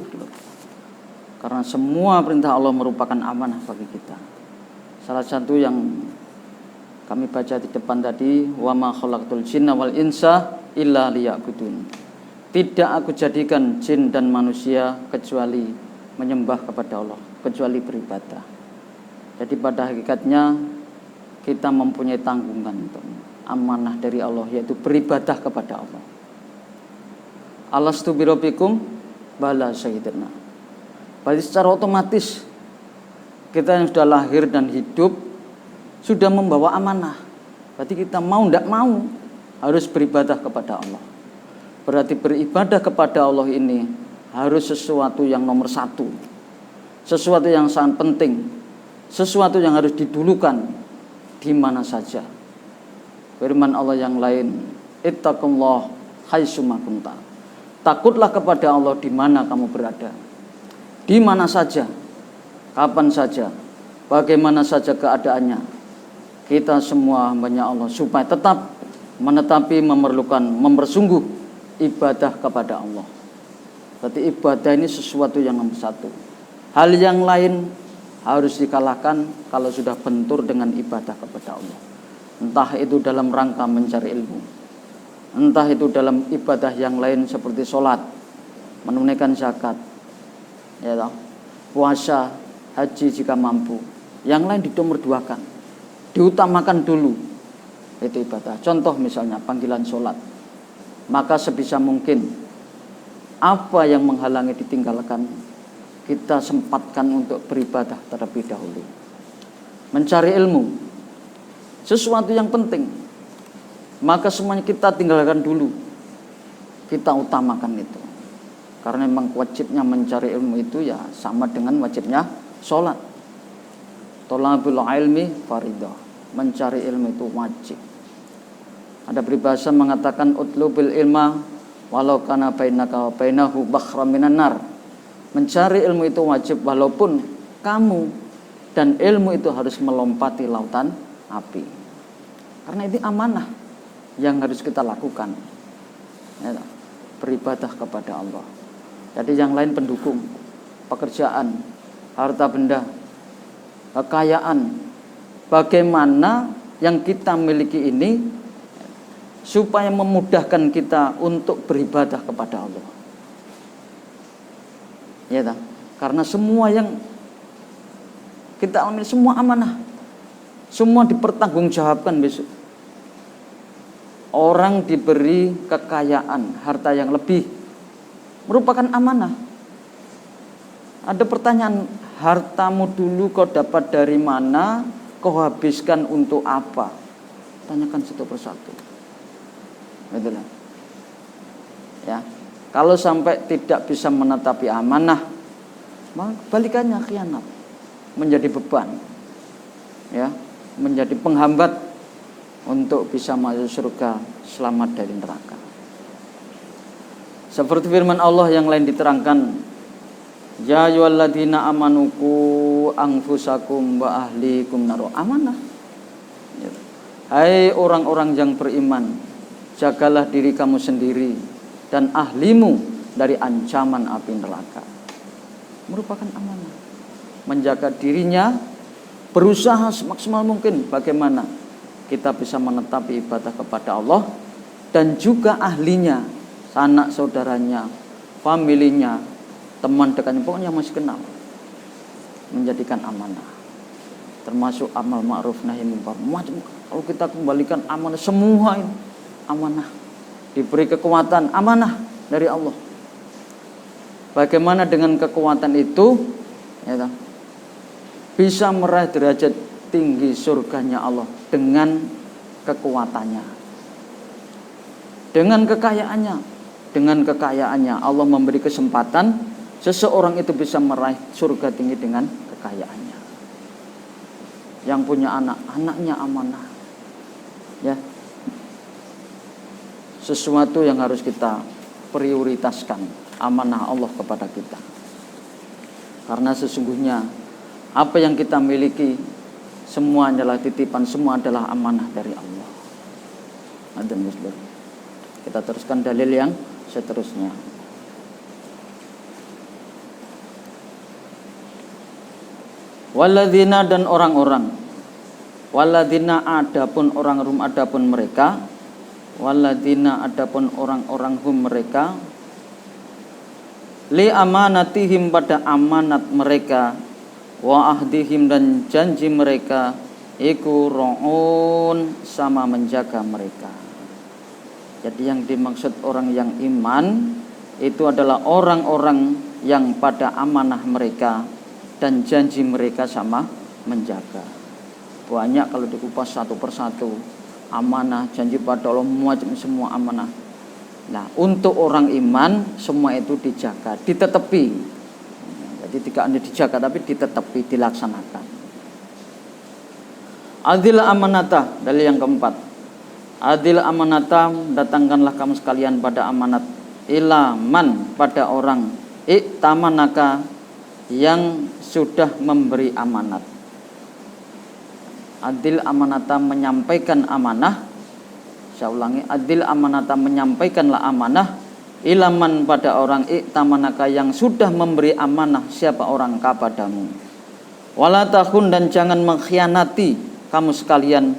karena semua perintah Allah merupakan amanah bagi kita. Salah satu yang kami baca di depan tadi, wa ma khalaqtul jinna wal insa illa liya'budun. Tidak aku jadikan jin dan manusia kecuali menyembah kepada Allah, kecuali beribadah. Jadi pada hakikatnya kita mempunyai tanggungan amanah dari Allah, yaitu beribadah kepada Allah. Alastu birabbikum bala syahidna. Berarti secara otomatis kita yang sudah lahir dan hidup sudah membawa amanah. Berarti kita mau tidak mau harus beribadah kepada Allah. Berarti beribadah kepada Allah ini harus sesuatu yang nomor satu, sesuatu yang sangat penting, sesuatu yang harus didulukan di mana saja. Firman Allah yang lain, ittaqullah haitsuma kunta. Takutlah kepada Allah di mana kamu berada, di mana saja, kapan saja, bagaimana saja keadaannya. Kita semua hamba-Nya Allah supaya tetap menetapi, memerlukan, mempersungguh ibadah kepada Allah. Berarti ibadah ini sesuatu yang nomor satu. Hal yang lain harus dikalahkan kalau sudah bentur dengan ibadah kepada Allah. Entah itu dalam rangka mencari ilmu, entah itu dalam ibadah yang lain seperti sholat, menunaikan zakat, ya, puasa, haji jika mampu. Yang lain dinomorduakan, diutamakan dulu. Itu ibadah. Contoh misalnya panggilan sholat, maka sebisa mungkin apa yang menghalangi ditinggalkan, kita sempatkan untuk beribadah terlebih dahulu. Mencari ilmu, sesuatu yang penting, maka semuanya kita tinggalkan dulu, kita utamakan itu. Karena memang wajibnya mencari ilmu itu ya sama dengan wajibnya sholat. Thalabul ilmi faridah, mencari ilmu itu wajib. Ada peribahasa mengatakan utlubil ilma walau kana bainaka wa bainahu bakhram minan nar. Mencari ilmu itu wajib walaupun kamu dan ilmu itu harus melompati lautan api. Karena ini amanah yang harus kita lakukan, ya, beribadah kepada Allah. Jadi yang lain pendukung, pekerjaan, harta benda, kekayaan, bagaimana yang kita miliki ini supaya memudahkan kita untuk beribadah kepada Allah. Ya, karena semua yang kita alami semua amanah, semua dipertanggungjawabkan besok. Orang diberi kekayaan, harta yang lebih, merupakan amanah. Ada pertanyaan, hartamu dulu kau dapat dari mana, kau habiskan untuk apa? Tanyakan satu persatu. Itulah. Ya, kalau sampai tidak bisa menetapi amanah, maka balikannya khianat, menjadi beban, ya, menjadi penghambat untuk bisa masuk surga, selamat dari neraka. Seperti firman Allah yang lain diterangkan, ya ayyuhalladzina amanu qu anfusakum wa ahlikum nar. Amanah. Hai orang-orang yang beriman, jagalah diri kamu sendiri dan ahlimu dari ancaman api neraka. Merupakan amanah. Menjaga dirinya, berusaha semaksimal mungkin bagaimana kita bisa menetapi ibadah kepada Allah, dan juga ahlinya, anak saudaranya, familinya, teman dekatnya, pokoknya masih kenal, menjadikan amanah. Termasuk amal ma'ruf nahi munkar. Kalau kita kembalikan amanah, semua ini amanah. Diberi kekuatan, amanah dari Allah. Bagaimana dengan kekuatan itu, ya, bisa meraih derajat tinggi surganya Allah dengan kekuatannya, dengan kekayaannya Allah memberi kesempatan seseorang itu bisa meraih surga tinggi dengan kekayaannya. Yang punya anak, anaknya amanah, ya, sesuatu yang harus kita prioritaskan, amanah Allah kepada kita. Karena sesungguhnya apa yang kita miliki semua adalah titipan, semua adalah amanah dari Allah. Adan muslim. Kita teruskan dalil yang seterusnya. Walladzina, dan orang-orang, walladzina adapun orang rum adapun mereka, walladzina adapun orang-orang hum mereka, li amanatihim pada amanat mereka, wa ahdihim dan janji mereka, iku ra'un, sama menjaga mereka. Jadi yang dimaksud orang yang iman itu adalah orang-orang yang pada amanah mereka dan janji mereka sama menjaga. Banyak kalau dikupas satu persatu, amanah, janji pada Allah, macam semua amanah. Nah, untuk orang iman semua itu dijaga, ditetepi. Jadi tidak hanya dijaga tapi ditetepi, dilaksanakan. Adil amanatah, dalil yang keempat. Adil amanatah, datangkanlah kamu sekalian pada amanat, ila man, pada orang, iktamanaka, yang sudah memberi amanat. Adil amanatah, menyampaikan amanah. Saya ulangi, adil amanatah, menyampaikanlah amanah, ila man, pada orang, iktamanaka, yang sudah memberi amanah siapa orang kepadamu. Wala takhun, dan jangan mengkhianati kamu sekalian.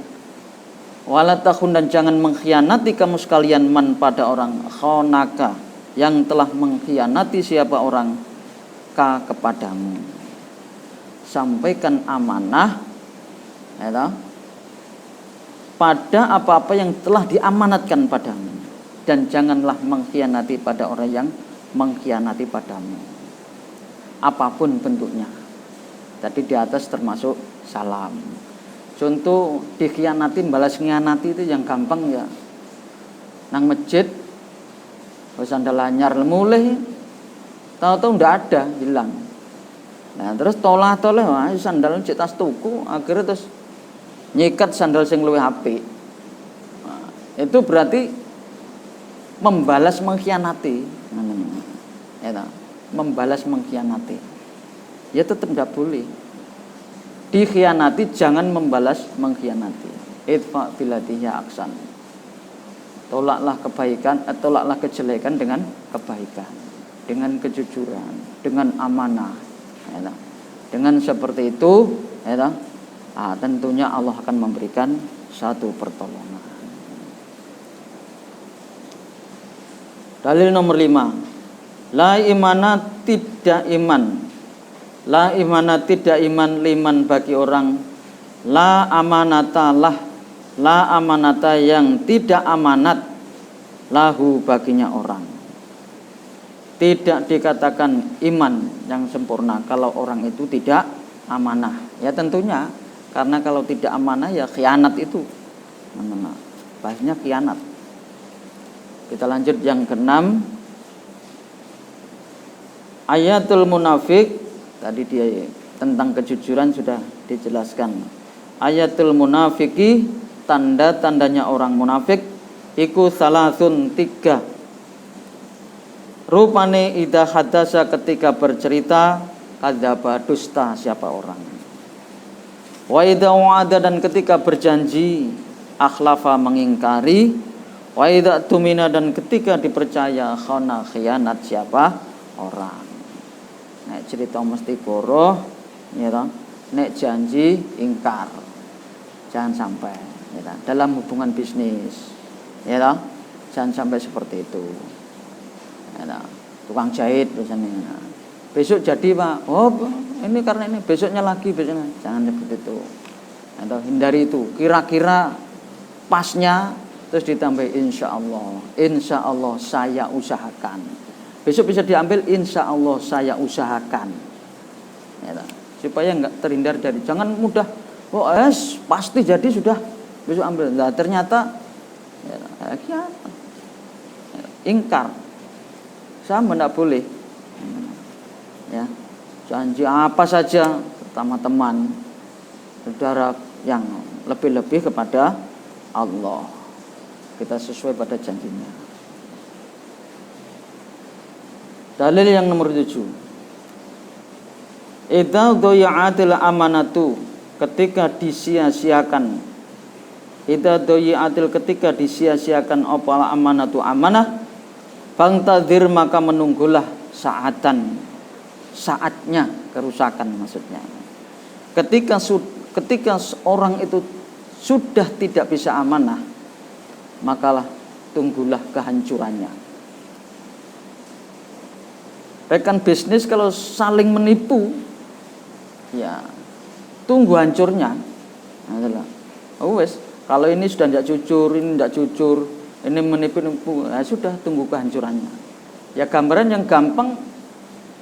Wala takhun, dan jangan mengkhianati kamu sekalian, man, pada orang, khonaka, yang telah mengkhianati siapa orang ka kepadamu. Sampaikan amanah, ya, pada apa-apa yang telah diamanatkan padamu, dan janganlah mengkhianati pada orang yang mengkhianati padamu, apapun bentuknya. Tadi di atas termasuk salam. Contoh dikhianatin, balas khianati itu yang gampang ya. Nang masjid, sandal anyar mulai, tahu-tahu ndak ada, hilang. Nah terus toleh wah sandal cek tas tuku, akhirnya terus nyikat sandal sing luwih apik. Nah, itu berarti membalas mengkhianati. Ya, membalas mengkhianati. Ya tetap ndak boleh. Dikhianati jangan membalas mengkhianati. Idfa billati hiya ahsan. Tolaklah kebaikan, tolaklah kejelekan dengan kebaikan, dengan kejujuran, dengan amanah. Ya, dengan seperti itu, ya, tentunya Allah akan memberikan satu pertolongan. Dalil nomor 5. La imana tidak iman. La imana tidak iman liman, bagi orang, la amanata lah, la amanata, yang tidak amanat, lahu, baginya orang. Tidak dikatakan iman yang sempurna kalau orang itu tidak amanah. Ya tentunya, karena kalau tidak amanah ya khianat itu. Bahasnya khianat. Kita lanjut yang ke-6. Ayatul munafik. Tadi dia tentang kejujuran sudah dijelaskan. Ayatul munafiki, tanda-tandanya orang munafik, iku salasun, 3. Rupane idza hadasa, ketika bercerita, kadzaba, dusta siapa orang. Wa idza wa'ada, dan ketika berjanji, akhlafa, mengingkari. Wa idza tumina, dan ketika dipercaya, khana, khianat siapa orang. Nek cerita mesti boroh, ya toh. Nek janji ingkar. Jangan sampai, ya toh. Dalam hubungan bisnis, ya toh. Jangan sampai seperti itu. Ya toh. Tukang jahit misalnya. Besok jadi Pak. Oh, ini karena ini, besoknya lagi, besoknya. Jangan seperti itu. Ya toh. Hindari itu. Kira-kira pasnya terus ditambah insya Allah saya usahakan. Besok bisa diambil, insya Allah saya usahakan, ya, supaya nggak terhindar dari, jangan mudah, oh pasti jadi sudah besok ambil. Nah ternyata ya, ingkar, sama tidak boleh. Ya, janji apa saja, pertama teman, saudara, yang lebih-lebih kepada Allah, kita sesuai pada janjinya. Dalil yang nomor 7. Idza dhayya'atil amanatu, ketika disia-siakan. Idza dhayya'atil, ketika disia-siakan apa amanatu, amanah, fangtadzir, maka menunggulah saatan, saatnya kerusakan maksudnya. Ketika orang itu sudah tidak bisa amanah, makalah tunggulah kehancurannya. Rekan bisnis kalau saling menipu, ya tunggu hancurnya. Nah, itulah. Oh wes, kalau ini sudah tidak jujur, ini tidak jujur, ini menipu-nipu, ya sudah, tunggu kehancurannya. Ya gambaran yang gampang,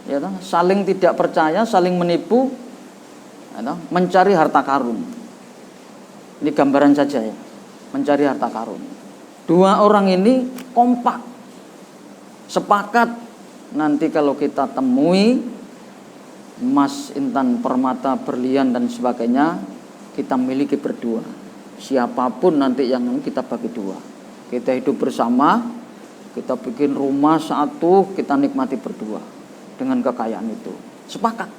ya toh, saling tidak percaya, saling menipu, ya toh, mencari harta karun. Ini gambaran saja ya, mencari harta karun. Dua orang ini kompak, sepakat nanti kalau kita temui emas, intan, permata, berlian dan sebagainya, kita miliki berdua. Siapapun nanti yang kita bagi dua. Kita hidup bersama, kita bikin rumah satu, kita nikmati berdua dengan kekayaan itu. Sepakat.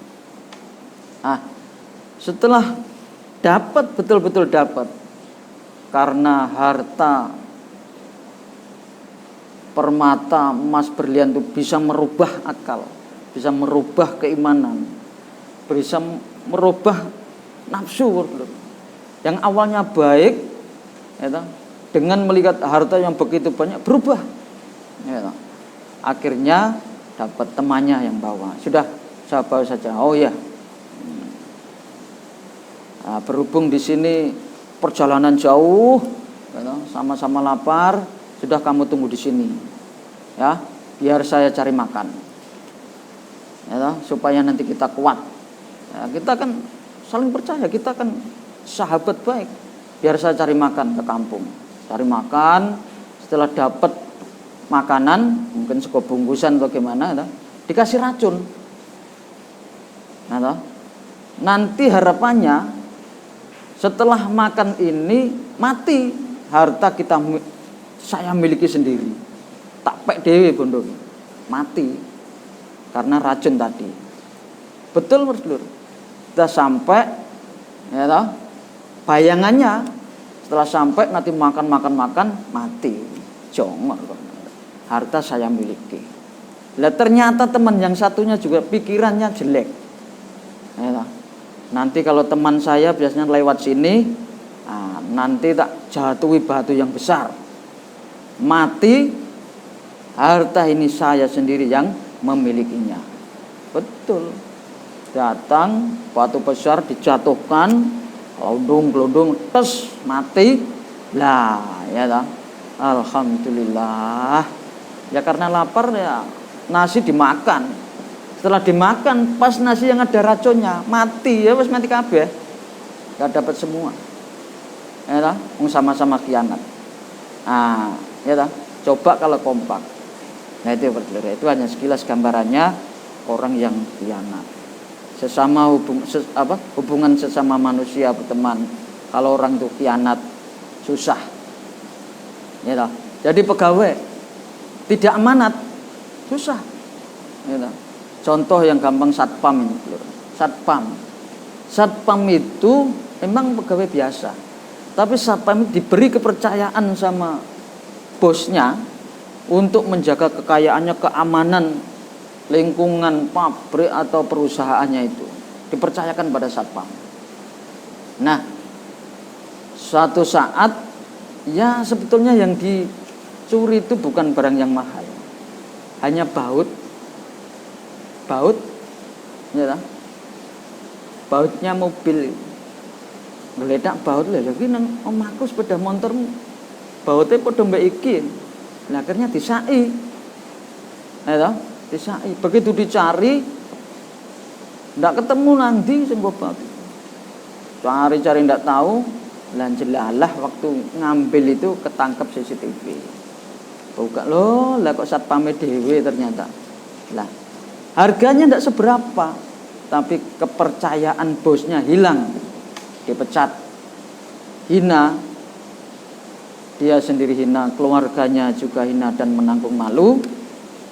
Nah, setelah dapat, betul-betul dapat, karena harta, permata, emas, berlian itu bisa merubah akal, bisa merubah keimanan, bisa merubah nafsu. Yang awalnya baik, ya, dengan melihat harta yang begitu banyak berubah. Ya, akhirnya dapat temannya yang bawa. Sudah, saya bawa saja. Oh ya, nah, berhubung di sini perjalanan jauh, ya, sama-sama lapar, sudah kamu tunggu di sini, ya, biar saya cari makan, ya, supaya nanti kita kuat. Ya, kita kan saling percaya, kita kan sahabat baik. Biar saya cari makan ke kampung, cari makan. Setelah dapat makanan, mungkin sego bungkusan atau gimana, ya, dikasih racun. Nah, nanti harapannya setelah makan ini mati, harta kita saya miliki sendiri, tak pek dewe bondo, mati karena racun tadi. Betul Lur. Kita sampai, ya toh, bayangannya setelah sampai nanti makan mati, jongor, harta saya miliki. Lah ternyata teman yang satunya juga pikirannya jelek, ya toh. Nanti kalau teman saya biasanya lewat sini, nah, nanti tak jatuhi batu yang besar, mati, harta ini saya sendiri yang memilikinya. Betul. Datang batu besar dijatuhkan, gelondong, tes, mati. Lah, ya toh. Alhamdulillah. Ya karena lapar ya nasi dimakan. Setelah dimakan, pas nasi yang ada racunnya, mati, ya wis mati kabeh. Enggak dapat semua. Ya toh, sama-sama khianat. Ah, ya toh. Coba kalau kompak. Nah, itu berkelira. Itu hanya sekilas gambarannya orang yang khianat. Sesama hubungan sesama manusia, teman. Kalau orang itu khianat, susah. Ya toh. Jadi pegawai tidak amanat, susah. Ya toh. Contoh yang gampang satpam ini, Satpam itu memang pegawai biasa. Tapi satpam diberi kepercayaan sama bosnya untuk menjaga kekayaannya, keamanan lingkungan pabrik atau perusahaannya itu. Dipercayakan pada satpam. Nah, suatu saat ya sebetulnya yang dicuri itu bukan barang yang mahal. Hanya baut, ya, bautnya mobil. Geledak baut lagi nang omahku sepeda motormu, bautnya padha mbek iki. Nah, akhirnya disai, ya, disai. Begitu dicari, ndak ketemu nanti sing baut. Cari ndak tahu, lanjelalah waktu ngambil itu ketangkep CCTV. Buka loh, lah kok satpame dhewe ternyata. Lah, harganya tidak seberapa, tapi kepercayaan bosnya hilang, dipecat, hina, dia sendiri hina, keluarganya juga hina dan menanggung malu,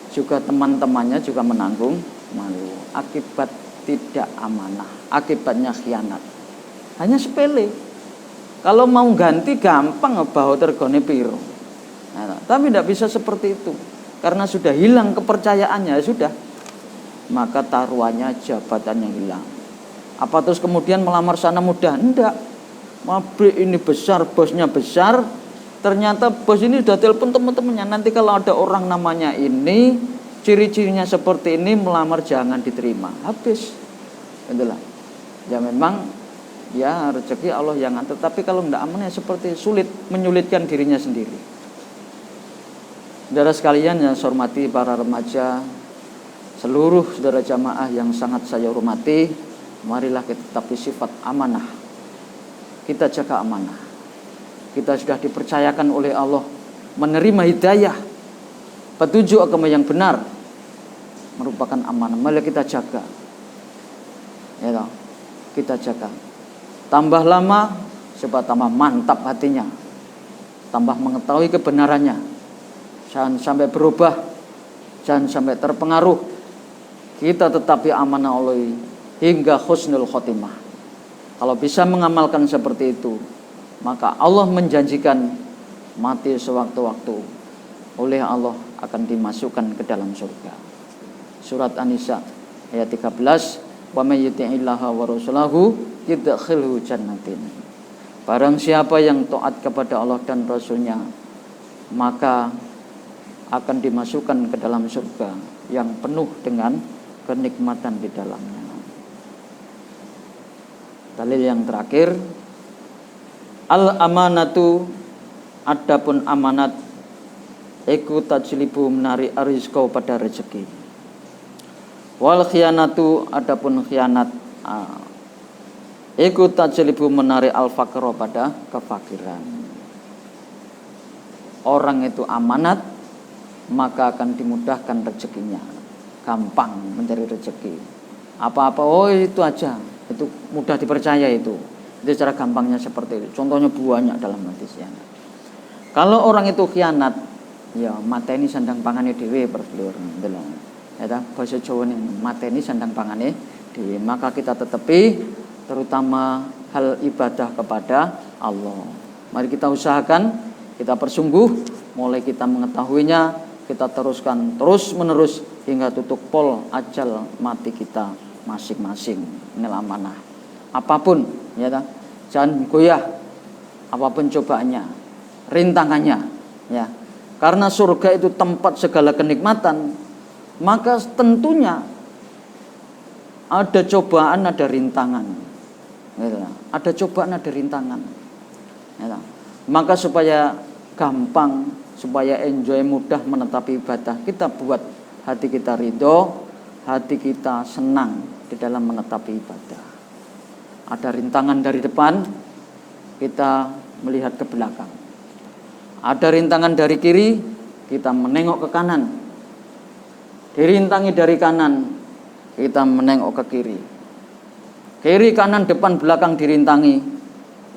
juga teman-temannya juga menanggung malu. Akibat tidak amanah, akibatnya khianat. Hanya sepele. Kalau mau ganti gampang, bawa tergone piro. Nah, tapi tidak bisa seperti itu, karena sudah hilang kepercayaannya, sudah. Maka taruhannya jabatannya hilang. Apa terus kemudian melamar sana mudah? Enggak. Pabrik ini besar, bosnya besar. Ternyata bos ini sudah telepon teman-temannya. Nanti kalau ada orang namanya ini, ciri-cirinya seperti ini, melamar jangan diterima. Habis. Itulah. Ya memang ya rezeki Allah yang ngatur. Tapi kalau tidak aman ya seperti sulit, menyulitkan dirinya sendiri. Saudara sekalian yang saya hormati, para remaja, seluruh saudara jamaah yang sangat saya hormati, marilah kita tetapi sifat amanah. Kita jaga amanah. Kita sudah dipercayakan oleh Allah menerima hidayah, petunjuk agama yang benar, merupakan amanah. Mari kita jaga. Ya toh? Kita jaga. Tambah lama sebab tambah mantap hatinya. Tambah mengetahui kebenarannya. Jangan sampai berubah, jangan sampai terpengaruh. Kita tetapi amanah Allah hingga husnul khotimah. Kalau bisa mengamalkan seperti itu, maka Allah menjanjikan mati sewaktu-waktu oleh Allah akan dimasukkan ke dalam surga. Surat An-Nisa ayat 13, wa may yuti'illaha wa rasulahu yudkhilhu jannatin. Barang siapa yang taat kepada Allah dan Rasulnya, maka akan dimasukkan ke dalam surga yang penuh dengan kenikmatan di dalamnya. Dalil yang terakhir, al-amanatu, adapun amanat, iku tajlibu menari arizqau pada rezeki. Wal khianatu, adapun khianat, iku tajlibu menari al-faqra pada kefakiran. Orang itu amanat, maka akan dimudahkan rezekinya, gampang mencari rezeki. Apa-apa, oh itu aja, itu mudah dipercaya itu cara gampangnya seperti itu. Contohnya banyak dalam hadis ya. Kalau orang itu khianat, ya mateni sandang pangane dhewe perselur ndelok. Ya ta, bahasa Jawa ning mateni sandang pangane dhewe. Maka kita tetepi terutama hal ibadah kepada Allah. Mari kita usahakan, kita bersungguh, mulai kita mengetahuinya, kita teruskan terus menerus hingga tutup pol ajal mati kita masing-masing. Ini amanah. Apapun, ya ta, jangan goyah. Apapun cobaannya, rintangannya, ya. Karena surga itu tempat segala kenikmatan, maka tentunya ada cobaan, ada rintangan. Ya, ada cobaan, ada rintangan. Ya, maka supaya gampang, supaya enjoy, mudah menetapi ibadah, kita buat hati kita ridho, hati kita senang di dalam menetapi ibadah. Ada rintangan dari depan, kita melihat ke belakang. Ada rintangan dari kiri, kita menengok ke kanan. Dirintangi dari kanan, kita menengok ke kiri. Kiri, kanan, depan, belakang dirintangi,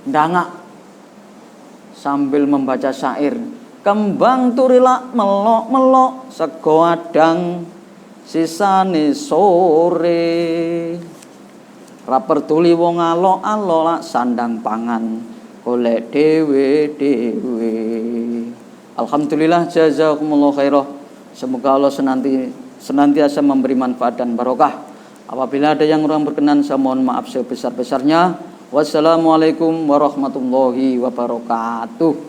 ndangak sambil membaca syair. Kembang turila melok-melok sego adang sisane sore. Raper tuli wong alok-alok sandang pangan golek dewe-dewe. Alhamdulillah, jazakumullah khairah. Semoga Allah senantiasa memberi manfaat dan barokah. Apabila ada yang kurang berkenan, saya mohon maaf sebesar-besarnya. Wassalamualaikum warahmatullahi wabarakatuh.